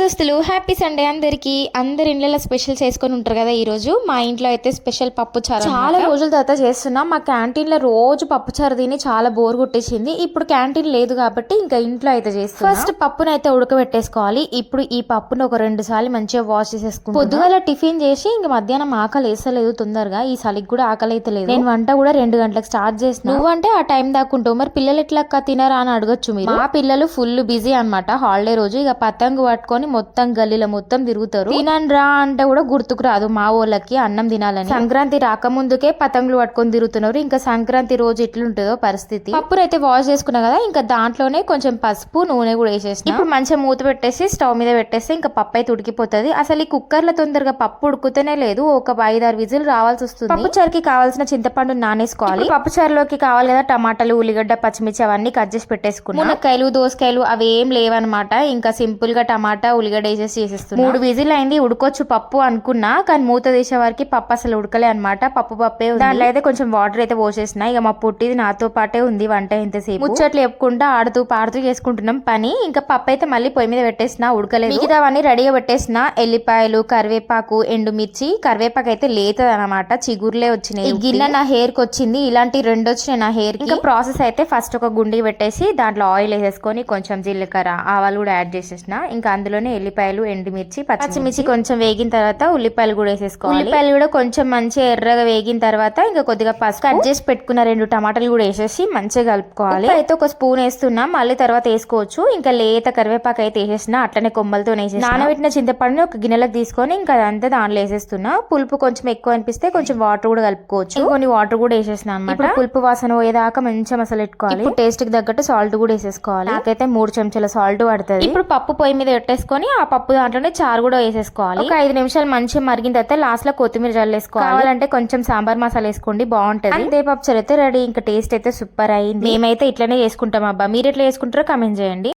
దోస్తులు happy Sunday అందరికి. అందరి ఇళ్ళలో స్పెషల్ చేసుకొని ఉంటారు కదా. ఈ రోజు మా ఇంట్లో అయితే స్పెషల్ పప్పుచారు. చాలా రోజుల తర్వాత చేస్తున్నా. మా క్యాంటీన్ లో రోజు పప్పుచారు తిని చాలా బోర్ కొట్టేసింది. ఇప్పుడు క్యాంటీన్ లేదు కాబట్టి ఇంకా ఇంట్లో అయితే చేస్తున్నా. ఫస్ట్ పప్పును అయితే ఉడకబెట్టేసుకోవాలి. ఇప్పుడు ఈ పప్పును ఒక 2 సార్లు మంచిగా వాష్ చేసేసుకుంటా. పొద్దుగాల టిఫిన్ చేసి ఇంకా మధ్యాహ్నం ఆకలి వేసలేదు తొందరగా. ఈ చలికి కూడా ఆకలి అయితే లేదు. నేను వంట కూడా 2 గంటలకు స్టార్ట్ చేసిన. నువ్వంటే ఆ టైం దాకుంటావు, మరి పిల్లలు ఎట్లా తినరా అని అడగచ్చు మీరు. మా పిల్లలు ఫుల్ బిజీ అనమాట. హాలిడే రోజు ఇక పతంగు పట్టుకొని మొత్తం గల్లీలో మొత్తం తిరుగుతారు. తినని రా అంటే కూడా గుర్తుకు రాదు మా వాళ్ళకి అన్నం తినాలని. సంక్రాంతి రాకముందుకే పతంగులు పట్టుకొని తిరుగుతున్నారు. ఇంకా సంక్రాంతి రోజు ఎట్లుంటుందో పరిస్థితి. పప్పునైతే వాష్ చేసుకున్నా కదా, ఇంకా దాంట్లోనే కొంచెం పసుపు నూనె కూడా వేసేసిన. ఇప్పుడు మంచిగా మూత పెట్టేసి స్టవ్ మీద పెట్టేస్తే ఇంకా పప్పు అయితే ఉడికిపోతుంది. అసలు ఈ కుక్కర్ లో తొందరగా పప్పు ఉడుకుతూనే లేదు. ఒక 5-6 విజిల్ రావాల్సి వస్తుంది. పప్పు చారుకి కావాల్సిన చింతపండు నానేసుకోవాలి. పప్పు చారులోకి కావాలి కదా టమాటాలు, ఉల్లిగడ్డ, పచ్చిమిర్చి అవన్నీ కట్ చేసి పెట్టేసుకున్నాను. మునక్కాయలు, దోసకాయలు అవి ఏం లేవన్నమాట. ఇంకా సింపుల్ గా టమాటా, ఉల్లిగడ్డ వేసేసి చేసేస్తున్నా. 3 విజిల్ అయింది. ఉడకొచ్చు పప్పు అనుకున్నా, కానీ మూత తీసే వారికి పప్పు అసలు ఉడకలే అనమాట. పప్పే ఉంది. దాంట్లో అయితే కొంచెం వాటర్ అయితే పోసేసిన. ఇక మా పుట్టిది నాతో పాటే ఉంది వంట ఇంతసేపు. ముచ్చట్లు చెప్పుకుంటా ఆడుతూ పాడుతూ చేసుకుంటున్నాం పని. ఇంకా పప్పు అయితే మళ్ళీ పొయ్యి మీద పెట్టేసిన, ఉడకలేదు. మిగతావన్నీ రెడీగా పెట్టేసిన. ఎల్లిపాయలు, కరివేపాకు, ఎండుమిర్చి. కరివేపాకు అయితే లేతది అనమాట, చిగుర్లే వచ్చినాయి. ఈ గిన్నె నా హెయిర్ కి వచ్చింది. ఇలాంటి 2 వచ్చినాయి నా హెయిర్ కి. ఇంకా ప్రాసెస్ అయితే ఫస్ట్ ఒక గుండి పెట్టేసి దాంట్లో ఆయిల్ వేసేసుకొని కొంచెం జీలకర్ర, ఆవాలు కూడా యాడ్ చేసేసిన. ఇంకా అందులోనే ఎల్లిపాయలు, ఎండుమిర్చి, పచ్చిమిర్చి కొంచెం వేగిన తర్వాత ఉల్లిపాయలు కూడా వేసేసుకోవాలి. ఉల్లిపాయలు కూడా కొంచెం మంచిగా ఎర్రగా వేగిన తర్వాత ఇంకా కొద్దిగా పసుపు, కట్ చేసి పెట్టుకున్న 2 టమాటాలు కూడా వేసేసి మంచిగా కలుపుకోవాలి. అయితే ఒక స్పూన్ వేస్తున్నా, మళ్ళీ తర్వాత వేసుకోవచ్చు. ఇంకా లేత కరివేపాకు అయితే వేసేసిన, అట్లనే కొమ్మలతో వేసేసి నానబెట్టిన చింతపండుని ఒక గిన్నెలకు తీసుకొని ఇంకా అదంతా దాంట్లో వేసేస్తున్నా. పులుపు కొంచెం ఎక్కువ అనిపిస్తే కొంచెం వాటర్ కూడా కలుపుకోవచ్చు. కొన్ని వాటర్ కూడా వేసేసిన అనమాట. పులుపు వాసన పోయేదాకా మంచిగా మసాలా పెట్టుకోవాలి. ఇప్పుడు టేస్ట్ కి తగ్గట్టు సాల్ట్ కూడా వేసేసుకోవాలి. నాకైతే 3 చెంచాల సాల్ట్ పడుతుంది. ఇప్పుడు పప్పు పొయ్యి మీద పెట్టేసుకొని ఆ పప్పు దాంట్లోనే చారు కూడా వేసేసుకోవాలి. ఒక 5 నిమిషాలు మంచిగా మరిగిన తర్వాత లాస్ట్ లో కొత్తిమీర జల్లేసుకోవాలి. కావాలంటే కొంచెం సాంబార్ మసాలా వేసుకోండి, బాగుంటది. అంతే పప్పు చారు అయితే రెడీ. ఇంకా టేస్ట్ అయితే సూపర్ అయింది. మేమైతే ఇట్లనే చేసుకుంటాం అబ్బా. మీరు ఎట్లా చేసుకుంటారో కామెంట్ చేయండి.